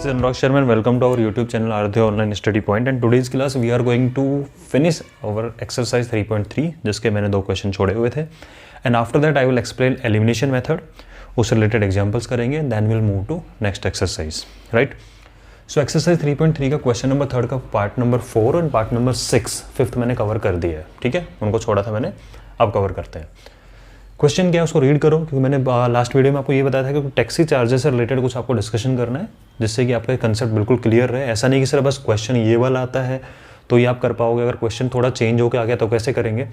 Anurag Sharma and welcome to our YouTube channel Aradhya Online Study Point. And today's class we are going to finish our exercise 3.3 जिसके मैंने 2 question छोड़े हुए थे. And after that I will explain elimination method. उससे related examples करेंगे. Then we'll move to next exercise. Right? So exercise 3.3 का question number 3 का part number 4 और part number 6 5th मैंने cover कर दिया है. ठीक है? उनको छोड़ा था मैंने. अब cover करते हैं. क्वेश्चन क्या है उसको रीड करो, क्योंकि मैंने लास्ट वीडियो में आपको ये बताया था कि टैक्सी चार्जेस से रिलेटेड कुछ आपको डिस्कशन करना है जिससे कि आपका कंसेप्ट बिल्कुल क्लियर रहे. ऐसा नहीं कि सिर्फ बस क्वेश्चन ये वाला आता है तो ये आप कर पाओगे. अगर क्वेश्चन थोड़ा चेंज होकर आ गया तो कैसे करेंगे,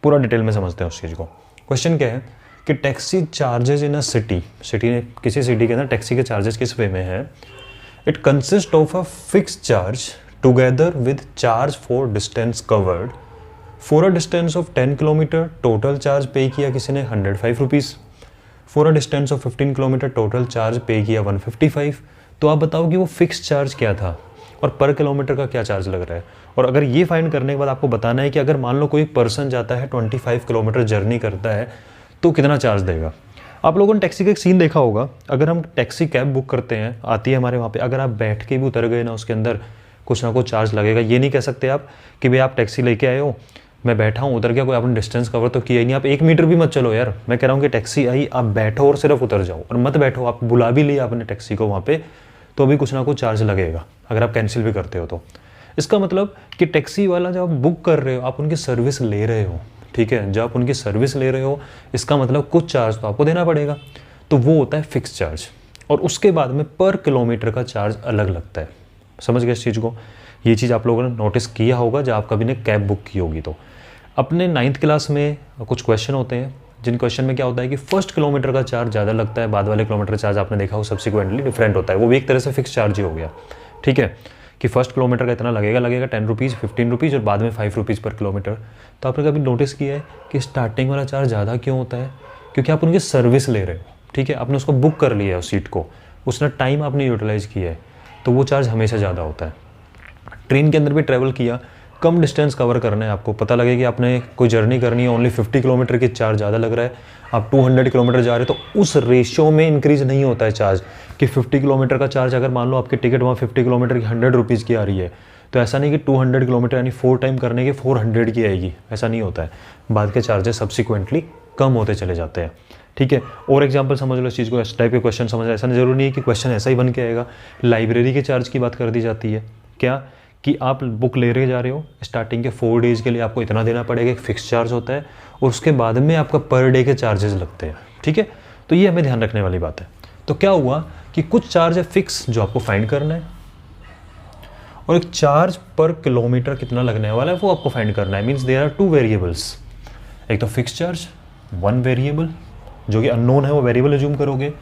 पूरा डिटेल में समझते हैं उस चीज़ को. क्वेश्चन क्या है कि टैक्सी चार्जेज इन अ सिटी किसी सिटी के अंदर टैक्सी के चार्जेस किस वे में है. It consist of a fix charge together with charge for distance covered. For a distance of 10 kilometre total charge पे किया किसी ने 105 rupees. For a distance of 15 kilometre total charge पे किया 155. तो आप बताओ कि वो फिक्स चार्ज क्या था और पर किलोमीटर का क्या चार्ज लग रहा है. और अगर ये फाइंड करने के बाद आपको बताना है कि अगर मान लो कोई पर्सन जाता है 25 किलोमीटर जर्नी करता है तो कितना चार्ज देगा. आप लोगों ने टैक्सी का एक सीन देखा होगा. अगर हम टैक्सी कैब बुक करते हैं, आती है हमारे वहाँ पे, अगर आप बैठ के भी उतर गए ना उसके अंदर कुछ ना कुछ चार्ज लगेगा. ये नहीं कह सकते आप कि भाई आप टैक्सी लेके आए हो, मैं बैठा हूँ उतर गया, कोई आपने डिस्टेंस कवर तो किया ही नहीं, आप 1 मीटर भी मत चलो यार. मैं कह रहा हूँ कि टैक्सी आई, आप बैठो और सिर्फ उतर जाओ और मत बैठो. आप बुला भी लिया आपने टैक्सी को वहाँ पे तो भी कुछ ना कुछ चार्ज लगेगा अगर आप कैंसिल भी करते हो तो. इसका मतलब कि टैक्सी वाला जब आप बुक कर रहे हो आप उनकी सर्विस ले रहे हो. ठीक है, जब आप उनकी सर्विस ले रहे हो इसका मतलब कुछ चार्ज तो आपको देना पड़ेगा. तो वो होता है फिक्स चार्ज. और उसके बाद में पर किलोमीटर का चार्ज अलग लगता है. समझ गए इस चीज़ को. ये चीज़ आप लोगों ने नोटिस किया होगा जब आप कभी ने कैब बुक की होगी. तो अपने 9th क्लास में कुछ क्वेश्चन होते हैं जिन क्वेश्चन में क्या होता है कि फर्स्ट किलोमीटर का चार्ज ज़्यादा लगता है, बाद वाले किलोमीटर चार्ज आपने देखा हो सब्सिक्वेंटली डिफरेंट होता है. वो भी एक तरह से फिक्स चार्ज ही हो गया. ठीक है, कि फर्स्ट किलोमीटर का इतना लगेगा 10 रुपीज़ 15 रुपीज़ और बाद में 5 रुपीज़ पर किलोमीटर. तो आपने कभी नोटिस किया है कि स्टार्टिंग वाला चार्ज ज़्यादा क्यों होता है? क्योंकि आप उनकी सर्विस ले रहे हो. ठीक है, आपने उसको बुक कर लिया है उस सीट को, उसने टाइम आपने यूटिलाइज़ किया है तो वो चार्ज हमेशा ज़्यादा होता है. ट्रेन के अंदर भी ट्रैवल किया, कम डिस्टेंस कवर करना है आपको, पता लगे कि आपने कोई जर्नी करनी है, ओनली 50 किलोमीटर की चार्ज ज़्यादा लग रहा है, आप 200 किलोमीटर जा रहे हो तो उस रेशियो में इंक्रीज़ नहीं होता है चार्ज. कि 50 किलोमीटर का चार्ज अगर मान लो आपकी टिकट वहाँ 50 किलोमीटर की 100 रुपीज़ की आ रही है तो ऐसा नहीं कि 200 किलोमीटर यानी 4 टाइम करने के 400 की आएगी, ऐसा नहीं होता है. बाद के चार्जेस सब्सिक्वेंटली कम होते चले जाते हैं. ठीक है, और एग्जांपल समझ लो इस चीज़ को. इस टाइप के क्वेश्चन समझ, ऐसा जरूरी नहीं है कि क्वेश्चन ऐसा ही बन के आएगा. लाइब्रेरी के चार्ज की बात कर दी जाती है. क्या कि आप बुक ले रहे जा रहे हो, स्टार्टिंग के 4 डेज़ के लिए आपको इतना देना पड़ेगा, एक फिक्स चार्ज होता है और उसके बाद में आपका पर डे के चार्जेस लगते हैं. ठीक है, तो ये हमें ध्यान रखने वाली बात है. तो क्या हुआ कि कुछ चार्ज है फिक्स जो आपको फाइंड करना है और एक चार्ज पर किलोमीटर कितना लगने वाला है वो आपको फाइंड करना है. Means there are 2 variables. एक तो फिक्स चार्ज 1 वेरिएबल जो कि अननोन है वो वेरिएबल एज्यूम करोगे,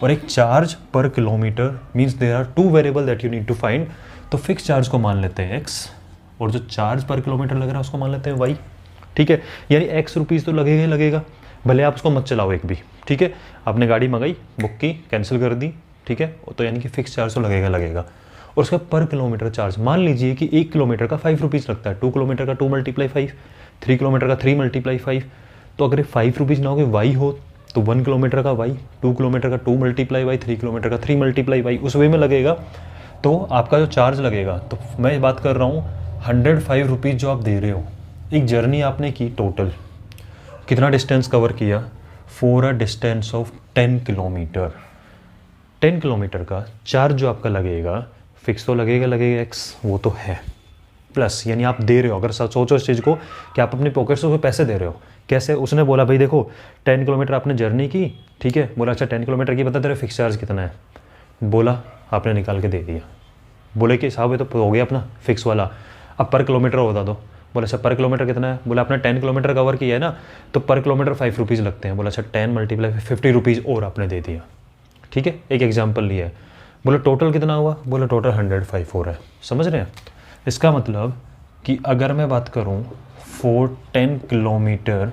और एक चार्ज पर kilometre means there are 2 variable that you need to find. तो फिक्स चार्ज को मान लेते हैं x और जो चार्ज पर किलोमीटर लग रहा है उसको मान लेते हैं y. ठीक है, यानी x रुपीज़ तो लगेगा ही लगेगा, भले आप उसको मत चलाओ एक भी. ठीक है, आपने गाड़ी मंगाई, बुक की, कैंसिल कर दी. ठीक है, तो यानी कि फिक्स चार्ज तो लगेगा. और उसका पर किलोमीटर चार्ज मान लीजिए कि 1 किलोमीटर का 5 रुपीज़ लगता है, 2 किलोमीटर का 2 × 5, 3 किलोमीटर का 3 × 5. तो अगर 5 रुपीज़ ना हो y हो तो 1 किलोमीटर का y, 2 किलोमीटर का 2 × y, 3 किलोमीटर का 3 × y उस वे में लगेगा. तो आपका जो चार्ज लगेगा, तो मैं बात कर रहा हूँ 105 रुपीज़ जो आप दे रहे हो. एक जर्नी आपने की, टोटल कितना डिस्टेंस कवर किया, for a distance of 10 kilometre. 10 kilometre का चार्ज जो आपका लगेगा फिक्स तो लगेगा x, वो तो है, प्लस यानी आप दे रहे हो. अगर सोचो इस चीज़ को कि आप अपनी पॉकेट से उसको पैसे दे रहे हो. कैसे? उसने बोला भाई देखो 10 किलोमीटर आपने जर्नी की. ठीक है, बोला अच्छा 10 किलोमीटर की बता तेरा फिक्स चार्ज कितना है. बोला, आपने निकाल के दे दिया. बोले कि साहब ये तो हो गया अपना फिक्स वाला, अब पर किलोमीटर बता दो. बोला अच्छा पर किलोमीटर कितना है. बोला आपने 10 किलोमीटर कवर किया है ना तो पर किलोमीटर 5 रुपीज़ लगते हैं. बोला अच्छा 10 × 50 रुपीज़ और आपने दे दिया. ठीक है, एक एग्जाम्पल लिया है. बोला टोटल कितना हुआ. बोला टोटल 105 हो रहा है. समझ रहे हैं? इसका मतलब कि अगर मैं बात करूँ 10 किलोमीटर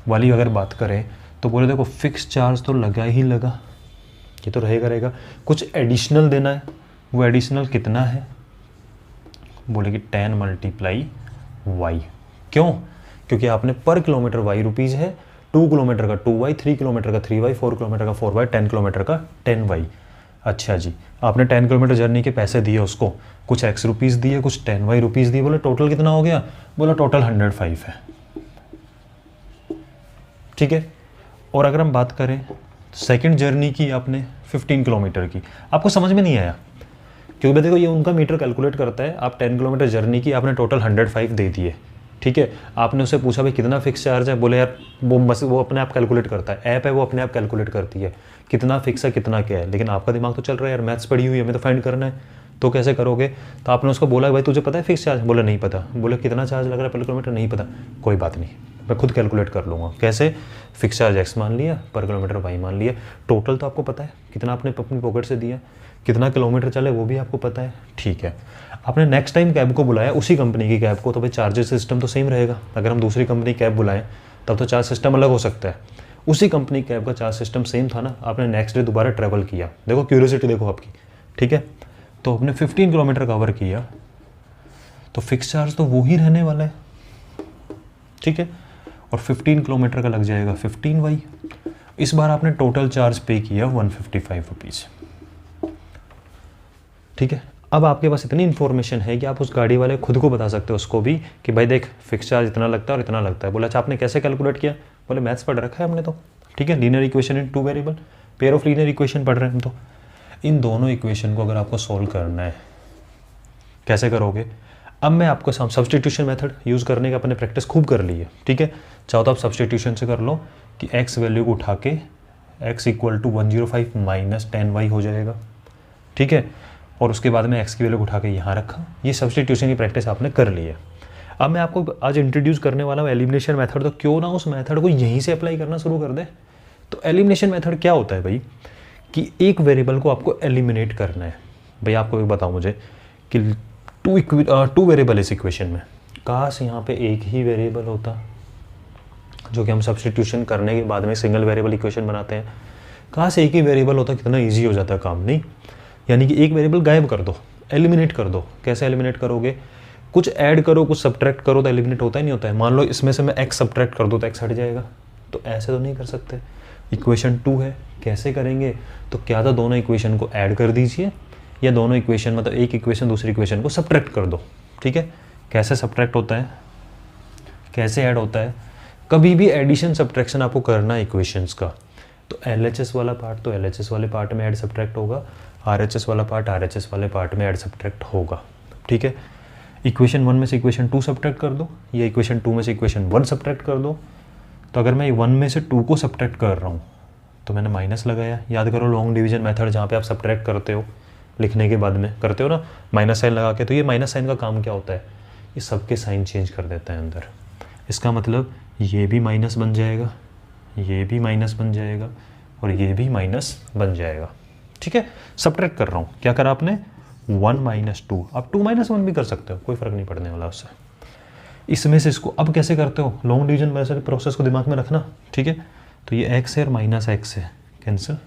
वाली अगर बात करें तो बोले देखो फिक्स चार्ज तो लगा ही लगा, ये तो रहेगा, कुछ एडिशनल देना है, वो एडिशनल कितना है, बोले कि 10 मल्टीप्लाई वाई। क्यों? क्योंकि आपने पर किलोमीटर वाई रुपीज़ है, 2 किलोमीटर का 2y, 3 किलोमीटर का 3y, 4 किलोमीटर का 4y, 10 किलोमीटर का 10y। अच्छा जी, आपने 10 किलोमीटर जर्नी के पैसे दिए उसको, कुछ x रुपीज़ दिए, कुछ 10y रुपीज़ दिए, बोले टोटल कितना हो गया, बोला टोटल 105 है। ठीक है। और अगर हम बात करें सेकंड जर्नी की आपने 15 किलोमीटर की, आपको समझ में नहीं आया क्योंकि देखो ये उनका मीटर कैलकुलेट करता है। आप 10 किलोमीटर जर्नी की आपने टोटल 105 दे दिए, ठीक है। आपने उससे पूछा भाई कितना फिक्स चार्ज है, बोले यार वो अपने आप कैलकुलेट करता है, ऐप है वो अपने आप कैलकुलेट करती है कितना फिक्स है कितना क्या है। लेकिन आपका दिमाग तो चल रहा है यार, मैथ्स पढ़ी हुई है, हमें तो फाइंड करना है, तो कैसे करोगे। तो आपने उसको बोला भाई तुझे पता है फिक्स चार्ज, बोले नहीं पता। बोले कितना चार्ज लग रहा है पर किलोमीटर, नहीं पता। कोई बात नहीं, मैं खुद कैलकुलेट कर लूँगा। कैसे? फिक्स चार्ज x मान लिया, पर किलोमीटर y मान लिया, टोटल तो आपको पता है कितना आपने अपनी पॉकेट से दिया, कितना किलोमीटर चले वो भी आपको पता है, ठीक है। आपने नेक्स्ट टाइम कैब को बुलाया उसी कंपनी की कैब को, तो भाई चार्जेस सिस्टम तो सेम रहेगा। अगर हम दूसरी कंपनी कैब बुलाएं तब तो चार्ज सिस्टम अलग हो सकता है। उसी कंपनी कैब का चार्ज सिस्टम सेम था ना, आपने नेक्स्ट डे दोबारा ट्रैवल किया, देखो क्यूरियोसिटी देखो आपकी, ठीक है। तो आपने 15 किलोमीटर कवर किया, तो फिक्स चार्ज तो वो ही रहने वाला है, ठीक है। और 15 किलोमीटर का लग जाएगा 15y। इस बार आपने टोटल चार्ज पे किया 155 रुपीज़, ठीक है। अब आपके पास इतनी इन्फॉर्मेशन है कि आप उस गाड़ी वाले खुद को बता सकते हो उसको भी कि भाई देख फिक्स चार्ज इतना लगता है और इतना लगता है। बोला अच्छा आपने कैसे कैलकुलेट किया, बोले मैथ्स पढ़ रखा है हमने तो, ठीक है। Linear equation in 2 variable, pair of linear equation पढ़ रहे हैं हम तो। इन दोनों इक्वेशन को अगर आपको सॉल्व करना है कैसे करोगे। अब मैं आपको सब्सटीट्यूशन मेथड यूज़ करने का अपने प्रैक्टिस खूब कर ली है, ठीक है। चाहो तो आप सब्सटीट्यूशन से कर लो कि x वैल्यू को उठा के x equal to 105 minus 10y हो जाएगा, ठीक है। और उसके बाद में x की वैल्यू को उठा के यहाँ रखा, ये सब्सटीट्यूशन की प्रैक्टिस आपने कर ली है। अब मैं आपको आज इंट्रोड्यूस करने वाला हूँ एलिमिनेशन मेथड, तो क्यों ना उस मेथड को यहीं से अप्लाई करना शुरू कर दे। तो एलिमिनेशन मेथड क्या होता है भाई, कि एक वेरिएबल को आपको एलिमिनेट करना है। भाई आपको भी बताओ मुझे कि टू वेरिएबल इस इक्वेशन में, काश यहाँ पे एक ही वेरिएबल होता, जो कि हम सब्सटीट्यूशन करने के बाद में सिंगल वेरिएबल इक्वेशन बनाते हैं। काश एक ही वेरिएबल होता, कितना इजी हो जाता काम, नहीं। यानी कि एक वेरिएबल गायब कर दो, एलिमिनेट कर दो। कैसे एलिमिनेट करोगे, कुछ ऐड करो कुछ सब्ट्रैक्ट करो तो एलिमिनेट होता ही नहीं होता है। मान लो इसमें से मैं x सब्ट्रैक्ट कर दूँ तो x हट जाएगा, तो ऐसे तो नहीं कर सकते। इक्वेशन 2 है, कैसे करेंगे, तो क्या तो दोनों इक्वेशन को ऐड कर दीजिए, या दोनों इक्वेशन मतलब एक इक्वेशन दूसरी इक्वेशन को सब्ट्रैक्ट कर दो, ठीक है। कैसे सब्ट्रैक्ट होता है, कैसे ऐड होता है, कभी भी एडिशन सब्ट्रैक्शन आपको करना है इक्वेशंस का, तो LHS वाला पार्ट तो LHS वाले पार्ट में ऐड सब्ट्रैक्ट होगा, RHS वाला पार्ट RHS वाले पार्ट में ऐड सब्ट्रैक्ट होगा, ठीक है। इक्वेशन 1 में से इक्वेशन 2 सब्ट्रैक्ट कर दो, या इक्वेशन 2 में से इक्वेशन 1 सब्ट्रैक्ट कर दो। तो अगर मैं 1 में से 2 को सब्ट्रैक्ट कर रहा हूँ तो मैंने माइनस लगाया। याद करो लॉन्ग डिवीजन मेथड, जहाँ पे आप सब्ट्रैक्ट करते हो, लिखने के बाद में करते हो ना माइनस साइन लगा के। तो ये माइनस साइन का काम क्या होता है, ये सबके साइन चेंज कर देता है अंदर। इसका मतलब ये भी माइनस बन जाएगा, ये भी माइनस बन जाएगा, और ये भी माइनस बन जाएगा, ठीक है। सब्ट्रैक्ट कर रहा हूँ, क्या करा आपने, 1 माइनस 2, आप 2 माइनस 1 भी कर सकते हो, कोई फ़र्क नहीं पड़ने वाला उससे। इसमें से इसको अब कैसे करते हो, लॉन्ग डिवीजन वैसे प्रोसेस को दिमाग में रखना, ठीक है। तो ये x है और माइनस x है, कैंसिल।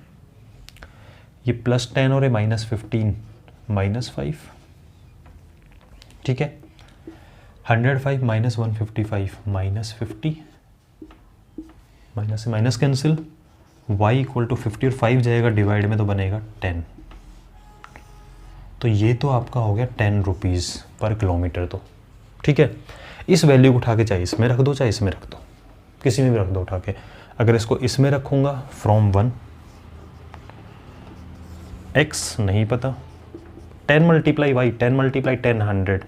ये +10 और ये -15 -5, ठीक है। 105 माइनस 155 -50, माइनस से minus cancel, y equal to 50 और 5 जाएगा डिवाइड में तो बनेगा 10। तो ये तो आपका हो गया 10 रुपीज़ पर किलोमीटर, तो ठीक है। इस वैल्यू को उठा के चाहे इसमें रख दो चाहे इसमें रख दो, किसी में भी रख दो उठा के। अगर इसको इसमें रखूँगा फ्रॉम 1, x नहीं पता, 10 multiply y, 10 multiply 10 100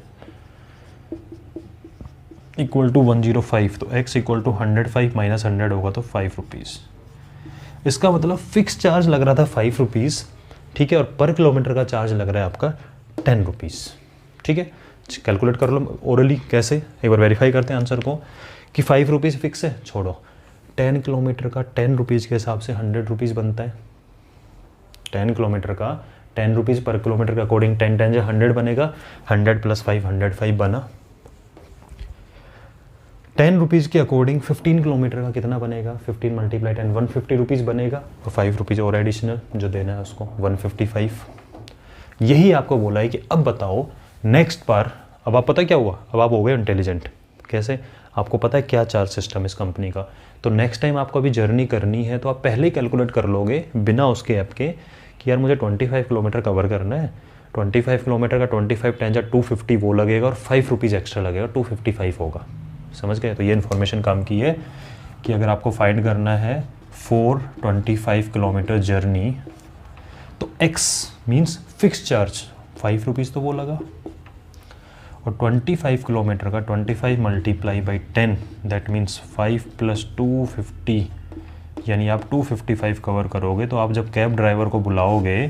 equal to 105, तो x इक्वल टू 105 माइनस 100 होगा तो 5 रुपीज़। इसका मतलब फिक्स चार्ज लग रहा था 5 रुपीज़, ठीक है, और पर किलोमीटर का चार्ज लग रहा है आपका 10 रुपीज़, ठीक है। कैलकुलेट कर लो ओरली, कैसे, एक बार वेरीफाई करते हैं आंसर को कि 5 रुपीज़ फिक्स है, छोड़ो 10 किलोमीटर का 10 रुपीज़ के हिसाब से 100 रुपीज़ बनता है। 10 किलोमीटर का 10 रुपीज़ पर किलोमीटर के अकॉर्डिंग 10 10 100 बनेगा, 100 + 5 105 बना। 10 रुपीज़ के अकॉर्डिंग 15 किलोमीटर का कितना बनेगा, 15 मल्टीप्लाई 10 150 रुपीज़ बनेगा, और 5 रुपीज़ और एडिशनल जो देना है उसको 155। यही आपको बोला है कि अब बताओ नेक्स्ट बार। अब आप पता क्या हुआ, अब आप हो गए इंटेलिजेंट। कैसे, आपको पता है क्या चार्ज सिस्टम इस कंपनी का। तो नेक्स्ट टाइम आपको अभी जर्नी करनी है तो आप पहले ही कैलकुलेट कर लोगे बिना उसके ऐप के कि यार मुझे 25 किलोमीटर कवर करना है, 25 किलोमीटर का 25 10 250 वो लगेगा और 5 रुपीज़ एक्स्ट्रा लगेगा, 255 होगा। समझ गए। तो ये इन्फॉर्मेशन काम की है कि अगर आपको फाइंड करना है 425 किलोमीटर जर्नी तो x means fix charge 5 rupees तो वो लगा, और 25 किलोमीटर का 25 मल्टीप्लाई बाई 10 दैट मीन्स 5 + 250, यानी आप 255 कवर करोगे। तो आप जब कैब ड्राइवर को बुलाओगे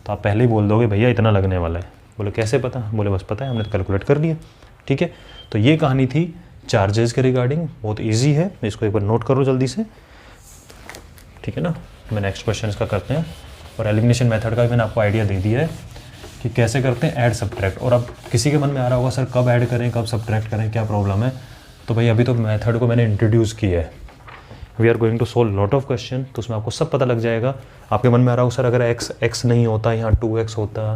तो आप पहले ही बोल दोगे भैया इतना लगने वाला है। बोले कैसे पता, बोले बस पता है, हमने तो कैलकुलेट कर लिया। ठीक है, तो ये कहानी थी चार्जेस के रिगार्डिंग, बहुत इजी है, इसको एक बार नोट करो जल्दी से। ठीक है ना, मैं नेक्स्ट क्वेश्चन इसका करते हैं। और एलिमिनेशन मेथड का भी मैंने आपको आइडिया दे दिया है कि कैसे करते हैं ऐड सब्ट्रैक्ट। और अब किसी के मन में आ रहा होगा सर कब ऐड करें कब सब्ट्रैक्ट करें, क्या प्रॉब्लम है। तो भाई अभी तो मेथड को मैंने इंट्रोड्यूस किया है, we are going to solve lot of question, तो उसमें आपको सब पता लग जाएगा। आपके मन में आ रहा होगा सर अगर x नहीं होता, यहाँ 2x होता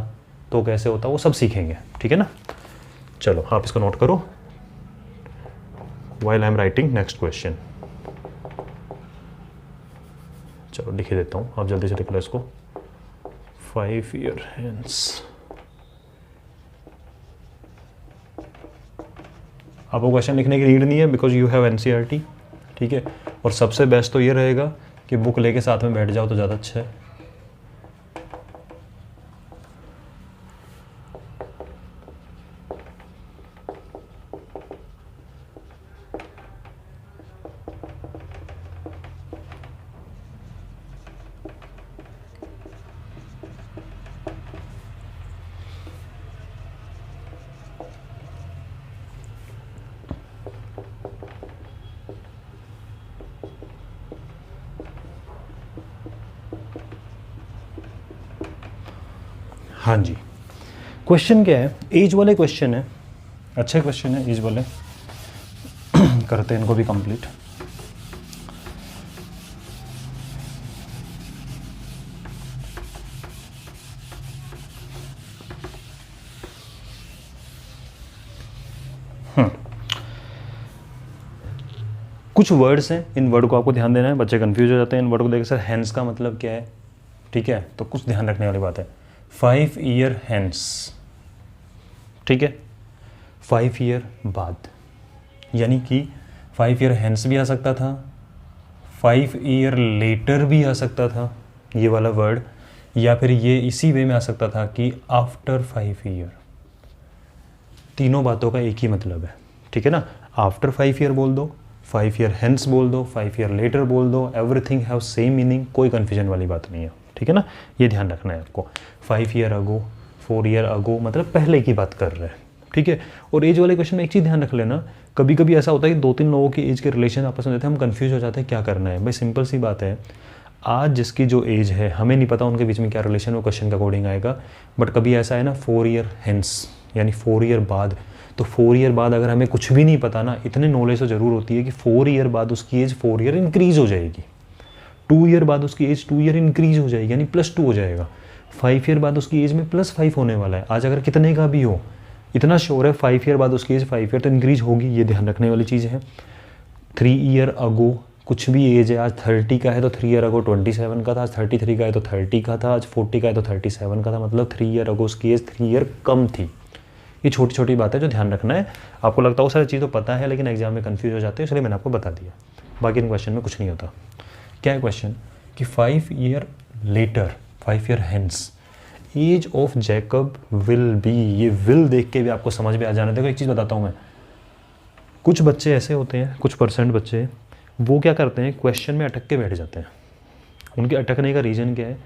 तो कैसे होता, वो सब सीखेंगे। ठीक है ना, चलो आप इसको नोट करो while I am writing next question। चलो लिख ही देता हूँ, आप जल्दी से लिख लो इसको। 5 year hence आपको क्वेश्चन लिखने की नीड नहीं है बिकॉज यू हैव NCERT। ठीक है, और सबसे बेस्ट तो ये रहेगा कि बुक लेके साथ में बैठ जाओ तो ज़्यादा अच्छा है। हाँ जी, क्वेश्चन क्या है, एज वाले क्वेश्चन है, अच्छे क्वेश्चन है एज वाले करते हैं इनको भी कंप्लीट। कुछ वर्ड्स हैं, इन वर्ड को आपको ध्यान देना है, बच्चे कंफ्यूज हो जाते हैं इन वर्ड को देख सर हैंस का मतलब क्या है। ठीक है, तो कुछ ध्यान रखने वाली बात है। 5 year hence, ठीक है, 5 year बाद, यानी कि 5 year hence भी आ सकता था, 5 year later भी आ सकता था ये वाला वर्ड, या फिर ये इसी वे में आ सकता था कि आफ्टर 5 year। तीनों बातों का एक ही मतलब है। ठीक है ना, आफ्टर 5 year बोल दो, 5 year hence बोल दो, 5 year later बोल दो, एवरीथिंग हैव सेम मीनिंग, कोई कन्फ्यूजन वाली बात नहीं है। ठीक है ना, ये ध्यान रखना है आपको। 5 year ago, 4 year ago मतलब पहले की बात कर रहे हैं। ठीक है, और एज वाले क्वेश्चन में एक चीज़ ध्यान रख लेना, कभी कभी ऐसा होता है कि 2-3 लोगों की एज के रिलेशन आपस में रहते हैं, हम कंफ्यूज हो जाते हैं क्या करना है। भाई सिंपल सी बात है, आज जिसकी जो एज है हमें नहीं पता उनके बीच में क्या रिलेशन वो क्वेश्चन के अकॉर्डिंग आएगा, बट कभी ऐसा है ना 4 year hence यानी 4 year बाद, तो 4 year बाद अगर हमें कुछ भी नहीं पता ना, इतने नॉलेज तो ज़रूर होती है कि 4 year बाद उसकी एज 4 year इंक्रीज़ हो जाएगी, 2 year बाद उसकी एज 2 year इंक्रीज़ हो जाएगी यानी +2 हो जाएगा, 5 year बाद उसकी एज में +5 होने वाला है। आज अगर कितने का भी हो, इतना श्योर है 5 year बाद उसकी एज 5 year तो इंक्रीज होगी, ये ध्यान रखने वाली चीज़ है। 3 year ago कुछ भी एज है, आज 30 का है तो 3 year ago 27 का था, आज 33 का है तो 30 का था, आज 40 का है तो 37 का था, मतलब 3 year ago उसकी एज 3 year कम थी। ये छोटी छोटी बात है जो ध्यान रखना है। आपको लगता है सारी चीज़ तो पता है लेकिन एग्जाम में कंफ्यूज हो जाते हैं, इसलिए मैंने आपको बता दिया। बाकी इन क्वेश्चन में कुछ नहीं होता। क्या है क्वेश्चन कि 5 year later, 5 year hence, age of Jacob will be. ये विल देख के भी आपको समझ में आ जाना। देखो एक चीज़ बताता हूँ मैं, कुछ बच्चे ऐसे होते हैं, कुछ % बच्चे वो क्या करते हैं, क्वेश्चन में अटक के बैठ जाते हैं। उनके अटकने का रीज़न क्या है,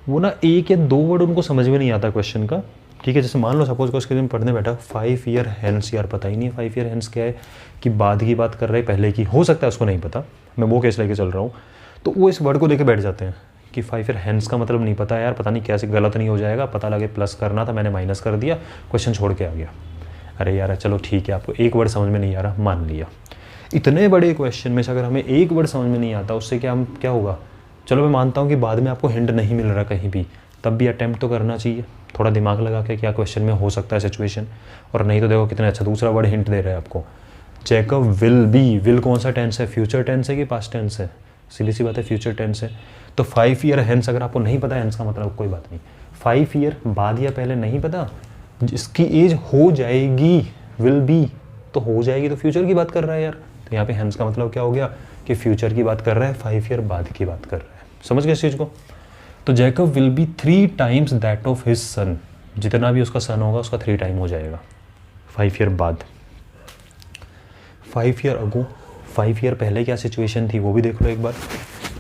वो ना 1 या 2 वर्ड उनको समझ में नहीं आता क्वेश्चन का। ठीक है, जैसे मान लो सपोज को उसके दिन पढ़ने बैठा 5 year hence, यार पता ही नहीं है 5 year hence क्या है, कि बाद की बात कर रहे हैं पहले की, हो सकता है उसको नहीं पता, मैं वो केस लेके चल रहा हूँ। तो वो इस वर्ड को लेके बैठ जाते हैं कि 5 year hence का मतलब नहीं पता है यार, पता नहीं कैसे गलत नहीं हो जाएगा, पता लगे प्लस करना था मैंने माइनस कर दिया, क्वेश्चन छोड़ के आ गया। अरे यार चलो ठीक है, आपको एक वर्ड समझ में नहीं आ रहा, मान लिया। इतने बड़े क्वेश्चन में से अगर हमें एक वर्ड समझ में नहीं आता उससे क्या होगा। चलो मैं मानता हूँ कि बाद में आपको हिंट नहीं मिल रहा कहीं भी, तब भी अटैम्प्ट तो करना चाहिए, थोड़ा दिमाग लगा के क्या क्वेश्चन में हो सकता है सिचुएशन। और नहीं तो देखो कितना अच्छा दूसरा वर्ड हिंट दे रहा है आपको, जैकब विल बी। विल कौन सा टेंस है, फ्यूचर टेंस है कि पास्ट टेंस है, सीधी सी बात है फ्यूचर टेंस है। तो 5 ईयर हेंस अगर आपको नहीं पता हेंस का मतलब कोई बात नहीं, 5 ईयर बाद या पहले नहीं पता, जिसकी एज हो जाएगी विल बी, तो हो जाएगी तो फ्यूचर की बात कर रहा है यार। तो यहाँ पे हेंस का मतलब क्या हो गया कि फ्यूचर की बात कर रहा है, 5 ईयर बाद की बात कर रहा है। समझ गए इस चीज़ को। तो Jacob will B 3 times that of his son, जितना भी उसका सन होगा उसका 3 टाइम हो जाएगा 5 ईयर बाद। 5 ईयर अगो, 5 ईयर पहले क्या सिचुएशन थी वो भी देख लो एक बार,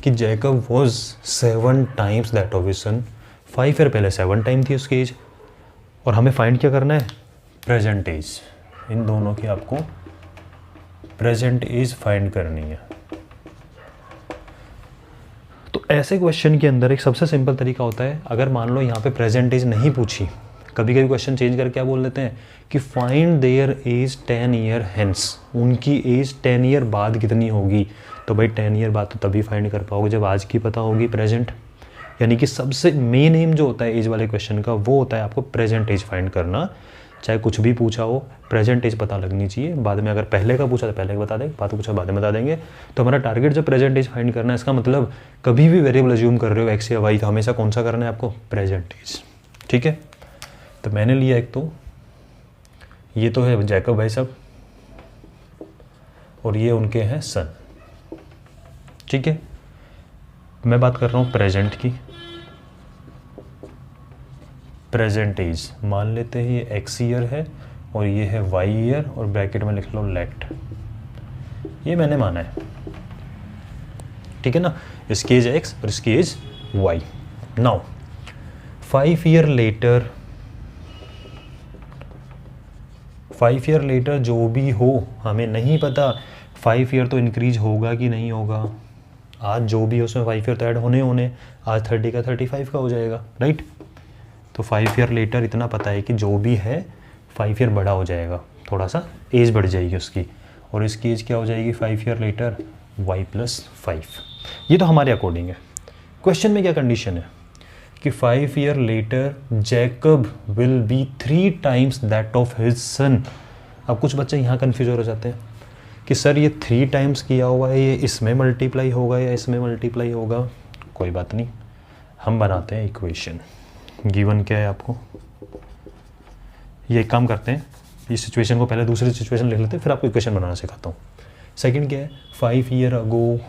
कि Jacob was 7 times that of his son. 5 year पहले 7 टाइम थी उसकी एज, और हमें फाइंड क्या करना है, प्रेजेंट एज। इन दोनों की आपको प्रेजेंट एज फाइंड करनी है। तो ऐसे क्वेश्चन के अंदर एक सबसे सिंपल तरीका होता है, अगर मान लो यहाँ पे प्रेजेंट एज नहीं पूछी, कभी कभी क्वेश्चन चेंज करके क्या बोल देते हैं कि find their age 10 year hence, उनकी एज 10 ईयर बाद कितनी होगी। तो भाई 10 ईयर बाद तो तभी फाइंड कर पाओगे जब आज की पता होगी प्रेजेंट। यानी कि सबसे मेन एम जो होता है एज वाले क्वेश्चन का वो होता है आपको प्रेजेंट एज फाइंड करना। चाहे कुछ भी पूछा हो प्रेजेंट एज पता लगनी चाहिए। बाद में अगर पहले का पूछा तो पहले का बता देंगे, बाद में पूछा बाद में बता देंगे। तो हमारा टारगेट जब प्रेजेंट एज फाइंड करना है, इसका मतलब कभी भी वेरिएबल अज्यूम कर रहे हो एक्स या वाई, तो हमेशा कौन सा करना है आपको, प्रेजेंट एज। ठीक है, तो मैंने लिया एक, तो ये तो है जैकब भाई साहब और ये उनके हैं सन। ठीक है, मैं बात कर रहा हूँ प्रेजेंट की, प्रेजेंट एज मान लेते हैं ये एक्स ईयर है और ये है वाई ईयर, और ब्रैकेट में लिख लो लेट, ये मैंने माना है। ठीक है ना, इसकी एज एक्स और इसकी age y. Now 5 year later, 5 year later जो भी हो हमें नहीं पता 5 ईयर तो इंक्रीज होगा कि नहीं होगा। आज जो भी है उसमें 5 ईयर तो ऐड होने आज 30 का 35 का हो जाएगा, राइट। तो 5 ईयर लेटर इतना पता है कि जो भी है 5 ईयर बड़ा हो जाएगा, थोड़ा सा एज बढ़ जाएगी उसकी, और इसकी एज क्या हो जाएगी 5 ईयर लेटर y+5। ये तो हमारे अकॉर्डिंग है। क्वेश्चन में क्या कंडीशन है कि 5 year letter Jacob will B 3 times that of his son. अब कुछ बच्चे यहाँ कन्फ्यूज हो जाते हैं कि सर ये 3 टाइम्स किया हुआ है, ये इसमें मल्टीप्लाई होगा या इसमें मल्टीप्लाई होगा। कोई बात नहीं, हम बनाते हैं इक्वेशन। गिवन क्या है आपको, ये एक काम करते हैं, इस सिचुएशन को पहले दूसरी सिचुएशन लिख लेते हैं, फिर आपको इक्वेशन बनाना सिखाता हूँ। सेकंड क्या है, 5 ईयर अगो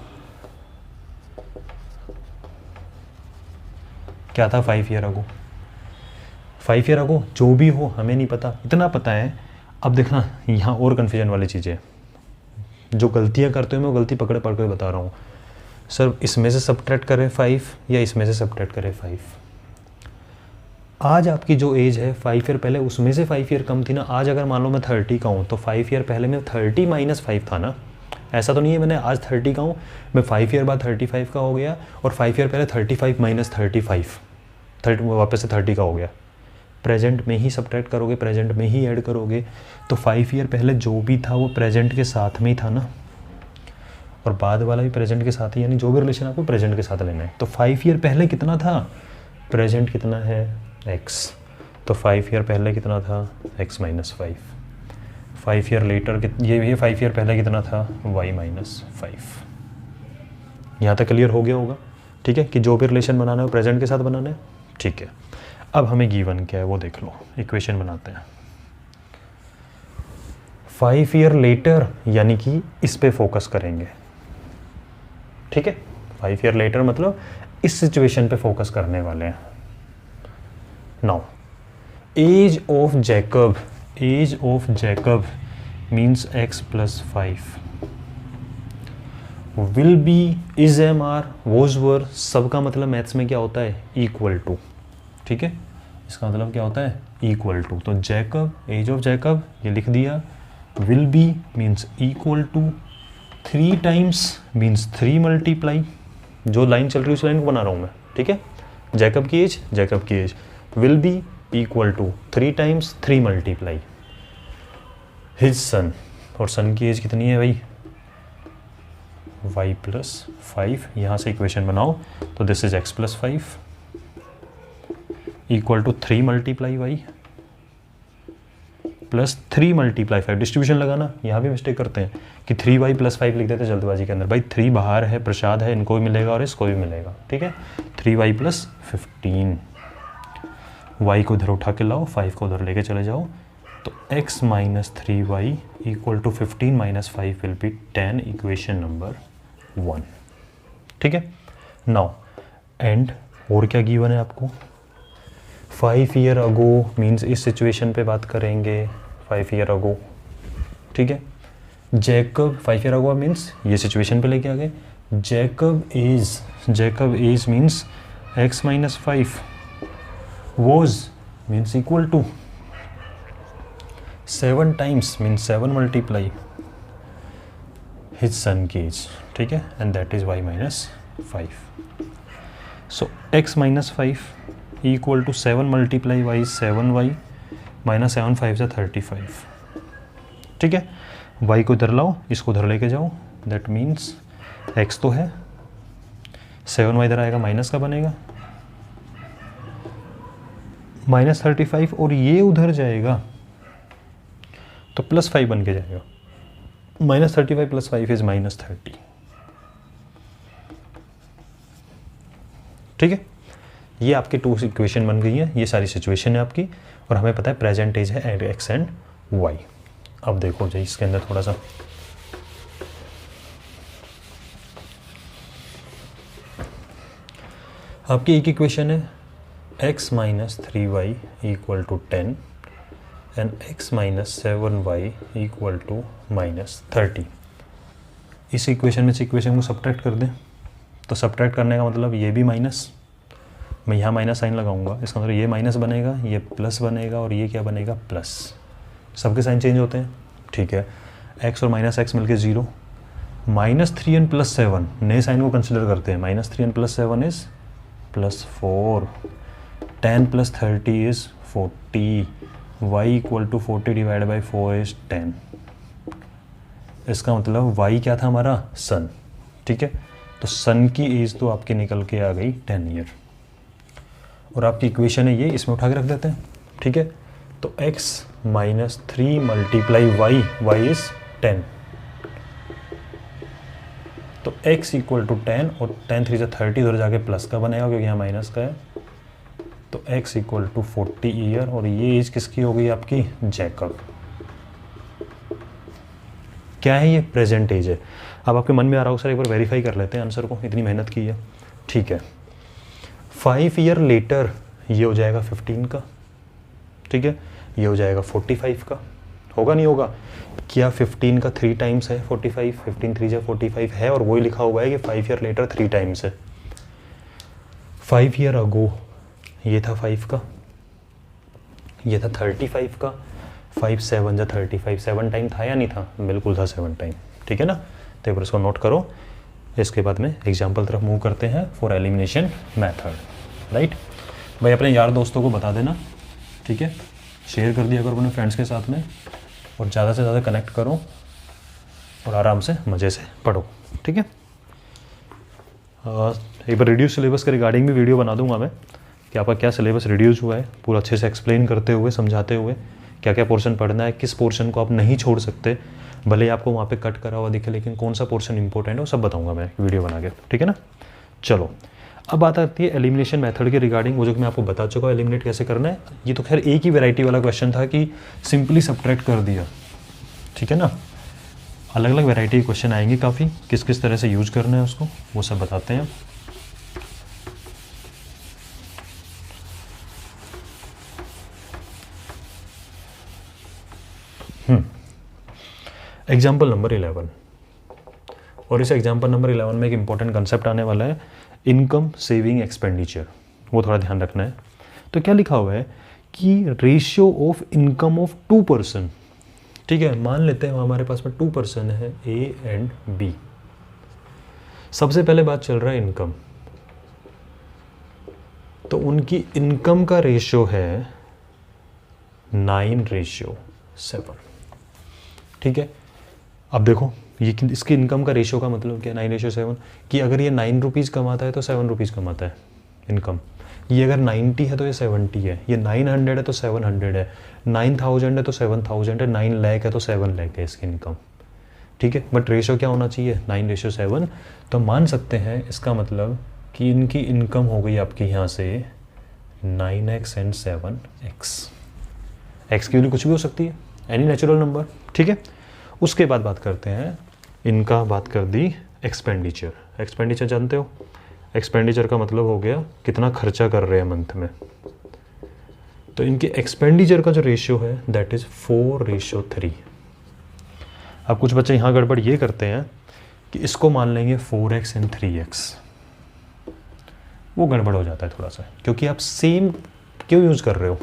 क्या था, 5 ईयर अगो, 5 ईयर अगो जो भी हो हमें नहीं पता, इतना पता है। अब देखना यहाँ और कन्फ्यूजन वाली चीज़ें, जो गलतियाँ करते हो मैं वो गलती पकड़ पकड़ के बता रहा हूँ। सर इसमें से सबट्रैक्ट करें 5 या इसमें से सबट्रैक्ट करें 5। आज आपकी जो एज है 5 ईयर पहले उसमें से 5 ईयर कम थी ना। आज अगर मान लो मैं 30 का हूँ तो 5 ईयर पहले मैं 30 - 5 था ना। ऐसा तो नहीं है मैंने आज 30 का हूँ, मैं 5 ईयर बाद 35 का हो गया, और 5 ईयर पहले 35 - 35 वापस से 30 का हो गया। प्रेजेंट में ही सबट्रैक्ट करोगे, प्रेजेंट में ही ऐड करोगे, तो 5 ईयर पहले जो भी था वो प्रेजेंट के साथ में ही था ना, और बाद वाला भी प्रेजेंट के साथ ही, यानी जो भी रिलेशन आपको प्रेजेंट के साथ लेना है। तो 5 ईयर पहले कितना था, प्रेजेंट कितना है x, तो 5 ईयर पहले कितना था x-5। 5 ईयर लेटर ये 5 ईयर पहले कितना था y-5। यहाँ तक क्लियर हो गया होगा। ठीक है, कि जो भी रिलेशन बनाना है वो प्रेजेंट के साथ बनाना है। ठीक है, अब हमें गिवन क्या है वो देख लो, इक्वेशन बनाते हैं। 5 ईयर लेटर यानी कि इस पे फोकस करेंगे। ठीक है, 5 ईयर लेटर मतलब इस सिचुएशन पे फोकस करने वाले हैं। Now age of Jacob means x+5, will be, is, am, are, was, were, सबका मतलब मैथ्स में क्या होता है, इक्वल टू। ठीक है, इसका मतलब क्या होता है, इक्वल टू। तो जैकब, एज ऑफ जैकब ये लिख दिया, will be means equal to, 3 times means 3 multiply, जो लाइन चल रही है उस लाइन को बना रहा हूँ मैं। ठीक है, जैकब की age will be equal to 3 times 3 multiply his son, और सन की एज कितनी है भाई y प्लस 5, यहाँ से इक्वेशन बनाओ तो this is x plus 5 equal to 3 multiply y plus 3 multiply 5। Distribution लगाना, यहाँ भी मिस्टेक करते हैं कि 3y प्लस 5 लिख देते जल्दबाजी के अंदर। भाई 3 बाहर है, प्रसाद है, इनको भी मिलेगा और इसको भी मिलेगा, ठीक है। 3y प्लस 15, y को इधर उठा के लाओ, 5 को उधर लेके चले जाओ, तो x minus 3y equal to 15 minus 5 will be 10, equation number 1, ठीक है। नाउ एंड और क्या गिवन है आपको, 5 ईयर अगो मीन्स इस सिचुएशन पे बात करेंगे, 5 ईयर अगो, ठीक है। जैकब 5 ईयर अगो मीन्स ये सिचुएशन पे लेके आ गए। Jacob age means x minus 5, was means equal to 7 times means 7 multiply his son की एज, ठीक है, and that is y minus 5। So x minus 5 equal to 7 multiply y 7y minus 7 5 से 35, ठीक है। y को इधर लाओ, इसको उधर लेके जाओ, दैट मीन्स x तो है, 7y इधर आएगा, माइनस का बनेगा माइनस 35, और ये उधर जाएगा तो प्लस 5 बन के जाएगा। माइनस 35 प्लस 5 इज माइनस 30, ठीक है। ये आपके 2 इक्वेशन बन गई है, ये सारी सिचुएशन है आपकी, और हमें पता है प्रेजेंट एज है x एंड y। अब देखो जी इसके अंदर थोड़ा सा आपकी एक इक्वेशन है x minus 3y equal to 10 and x minus 7y equal to minus 30। इस इक्वेशन में से इक्वेशन को सब्ट्रैक्ट कर दें, तो सब्ट्रैक्ट करने का मतलब ये भी माइनस, मैं यहाँ माइनस साइन लगाऊंगा, इसका मतलब ये माइनस बनेगा, ये प्लस बनेगा, और ये क्या बनेगा, प्लस। सबके साइन चेंज होते हैं, ठीक है। x और माइनस एक्स मिलके 0, माइनस 3n प्लस 7, नए साइन को कंसिडर करते हैं, minus 3n plus 7 is plus 4, 10 plus 30 is 40, y equal to 40 divide by 4 is 10। इसका मतलब y क्या था हमारा, सन, ठीक है। तो सन की एज तो आपकी निकल के आ गई 10 ईयर, और आपकी इक्वेशन है ये, इसमें उठा के रख देते हैं, ठीक है। तो x minus 3 multiply y is 10, तो x इक्वल टू 10, और 10 3 से 30 उधर जाके प्लस का बनेगा क्योंकि यहाँ माइनस का है, तो x इक्वल टू 40 ईयर, और ये एज किसकी हो गई आपकी, जैकब। क्या है ये, प्रेजेंट एज है। अब आपके मन में आ रहा हो सर एक बार वेरीफाई कर लेते हैं आंसर को, इतनी मेहनत की है, ठीक है। 5 ईयर लेटर ये हो जाएगा 15 का, ठीक है, ये हो जाएगा 45 का, होगा नहीं होगा, क्या 15 का 3 टाइम्स है 45, 15 3 जा 45 है, और वही लिखा हुआ है कि 5 ईयर लेटर 3 टाइम्स है। 5 ईयर अगो ये था 5 का, ये था 35 का, 5 7 जा 35, 7 टाइम था या नहीं था, बिल्कुल था 7 टाइम, ठीक है ना। तो एक बार इसको नोट करो, इसके बाद में एग्जाम्पल तरफ मूव करते हैं फॉर एलिमिनेशन मैथड, राइट। भाई अपने यार दोस्तों को बता देना, ठीक है, शेयर कर दिया करो अपने फ्रेंड्स के साथ में, और ज़्यादा से ज़्यादा कनेक्ट करो और आराम से मज़े से पढ़ो, ठीक है। एक बार रिड्यूस सिलेबस के रिगार्डिंग भी वीडियो बना दूंगा मैं, कि आपका क्या सिलेबस रिड्यूस हुआ है, पूरा अच्छे से एक्सप्लेन करते हुए, समझाते हुए, क्या क्या पोर्शन पढ़ना है, किस पोर्शन को आप नहीं छोड़ सकते, भले ही आपको वहाँ पे कट करा हुआ दिखे, लेकिन कौन सा पोर्शन इंपॉर्टेंट है वो सब बताऊंगा मैं वीडियो बना के, ठीक है ना। चलो अब बात आती है एलिमिनेशन मेथड के रिगार्डिंग, वो जो मैं आपको बता चुका हूँ एलिमिनेट कैसे करना है। ये तो खैर एक ही वैरायटी वाला क्वेश्चन था कि सिंपली सब्ट्रैक्ट कर दिया, ठीक है ना। अलग अलग वैरायटी के क्वेश्चन आएंगे काफ़ी, किस किस तरह से यूज करना है उसको वो सब बताते हैं। एग्जाम्पल नंबर 11, और इस एग्जाम्पल नंबर 11 में एक इंपॉर्टेंट कंसेप्ट आने वाला है, इनकम सेविंग एक्सपेंडिचर, वो थोड़ा ध्यान रखना है। तो क्या लिखा हुआ है कि ratio of income of 2 person, ठीक है, मान लेते हैं हमारे पास में 2 पर्सन है ए एंड बी। सबसे पहले बात चल रहा है इनकम, तो उनकी इनकम का रेशियो है 9:7, ठीक है। अब देखो ये इसकी इनकम का रेशियो का मतलब क्या, 9:7, कि अगर ये 9 रुपीज़ कमाता है तो 7 रुपीज़ कमाता है इनकम। ये अगर 90 है तो ये 70 है, ये 900 है तो 700 है, 9000 है तो 7000 है, 9 लाख है तो 7 लाख है इसकी इनकम। ठीक है, बट रेशियो क्या होना चाहिए, 9:7। तो मान सकते हैं इसका मतलब कि इनकी इनकम हो गई आपकी यहाँ से 9x एंड 7x। x की वैल्यू कुछ भी हो सकती है, एनी नेचुरल नंबर। ठीक है, उसके बाद बात करते हैं इनका, बात कर दी एक्सपेंडिचर। एक्सपेंडिचर जानते हो, एक्सपेंडिचर का मतलब हो गया कितना खर्चा कर रहे हैं मंथ में। तो इनके एक्सपेंडिचर का जो रेशियो है दैट इज़ 4:3। अब कुछ बच्चे यहाँ गड़बड़ ये करते हैं कि इसको मान लेंगे 4x एंड 3x, वो गड़बड़ हो जाता है थोड़ा सा, क्योंकि आप सेम क्यों यूज़ कर रहे हो,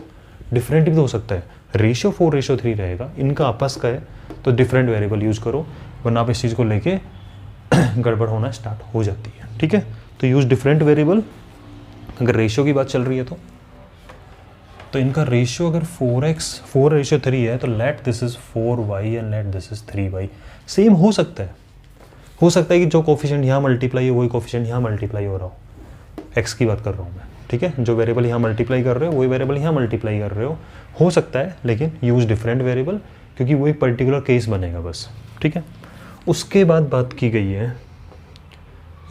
डिफरेंट भी तो हो सकता है। रेशियो 4:3 रहेगा, इनका आपस का है तो डिफरेंट वेरिएबल यूज़ करो, वरना आप इस चीज़ को लेके गड़बड़ होना स्टार्ट हो जाती है। ठीक है, तो यूज़ डिफरेंट वेरिएबल अगर रेशियो की बात चल रही है तो इनका रेशियो अगर 4:3 है तो let this is 4y and let this is 3y। Same हो सकता है कि जो कोफिशिएंट यहाँ मल्टीप्लाई है वही कोफिशिएंट यहाँ मल्टीप्लाई हो रहा हो, x की बात कर रहा हूँ मैं। ठीक है, जो वेरिएबल यहाँ मल्टीप्लाई कर रहे हो वही वेरिएबल यहाँ मल्टीप्लाई कर रहे हो सकता है, लेकिन यूज़ डिफरेंट वेरिएबल, क्योंकि वही पर्टिकुलर केस बनेगा बस। ठीक है, उसके बाद बात की गई है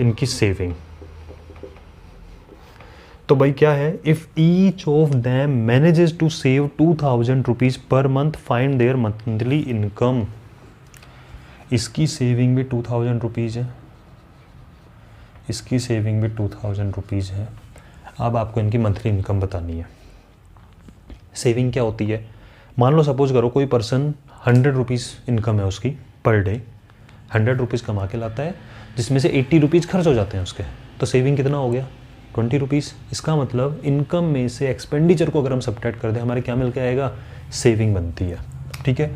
इनकी सेविंग। तो भाई क्या है, if each of them manages to save 2000 rupees per month find their monthly income. इसकी सेविंग भी 2000 रुपीज़ है, इसकी सेविंग भी 2000 रुपीज़ है। अब आपको इनकी मंथली इनकम बतानी है। सेविंग क्या होती है, मान लो सपोज करो कोई पर्सन 100 रुपीज़ इनकम है उसकी पर डे, 100 रुपीज़ कमा के लाता है, जिसमें से 80 रुपीज़ खर्च हो जाते हैं उसके, तो सेविंग कितना हो गया, 20 रुपीज़। इसका मतलब इनकम में से एक्सपेंडिचर को अगर हम सब्ट्रैक्ट कर दें, हमारे क्या मिल के आएगा, सेविंग बनती है। ठीक है,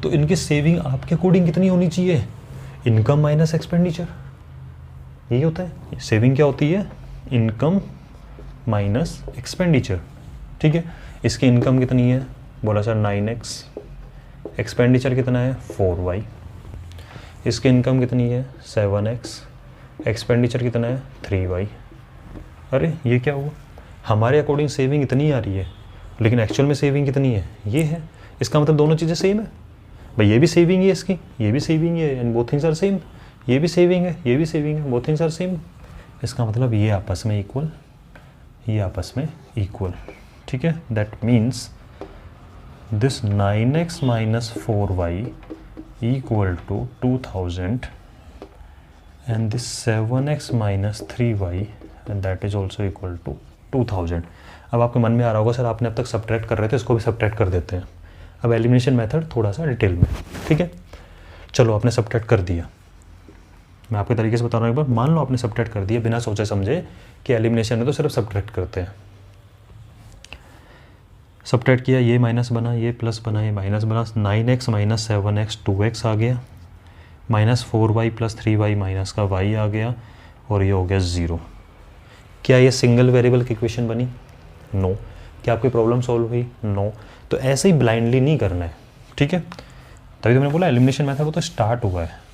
तो इनकी सेविंग आपके अकॉर्डिंग कितनी होनी चाहिए, इनकम माइनस एक्सपेंडिचर, यही होता है। सेविंग क्या होती है, इनकम माइनस एक्सपेंडिचर। ठीक है, इसकी इनकम कितनी है, बोला सर 9x, एक्सपेंडिचर कितना है 4y, इसकी इनकम कितनी है 7x, एक्सपेंडिचर कितना है 3y। अरे ये क्या हुआ, हमारे अकॉर्डिंग सेविंग इतनी आ रही है लेकिन एक्चुअल में सेविंग कितनी है, ये है। इसका मतलब दोनों चीज़ें सेम है भाई, ये भी सेविंग है इसकी, ये भी सेविंग है, and both things are same. ये भी सेविंग है, ये भी सेविंग है, बोथ थिंग्स आर सेम। इसका मतलब ये आपस में इक्वल, ये आपस में इक्वल। ठीक है, that means this 9x minus 4y equal to 2000 and this 7x minus 3y and that is also equal to 2000। अब आपके मन में आ रहा होगा सर आपने अब तक सब्ट्रैक्ट कर रहे थे, इसको भी सब्ट्रैक्ट कर देते हैं। अब एलिमिनेशन मेथड थोड़ा सा डिटेल में। ठीक है, चलो आपने सब्ट्रैक्ट कर दिया, मैं आपके तरीके से बता रहा हूँ एक बार। मान लो आपने सब्ट्रैक्ट कर दिया बिना सोचे समझे कि एलिमिनेशन है तो सिर्फ सब्ट्रैक्ट करते हैं। सब्ट्रैक्ट किया, ये माइनस बना, ये प्लस बना, ये माइनस बना, 9x माइनस 7x 2x आ गया, minus 4y plus 3y minus का y आ गया, और ये हो गया 0। क्या ये सिंगल वेरिएबल की इक्वेशन बनी, नो। क्या आपकी प्रॉब्लम सॉल्व हुई, नो। तो ऐसे ही ब्लाइंडली नहीं करना है। ठीक है, तभी तो मैंने बोला एलिमिनेशन मेथड वो तो स्टार्ट हुआ है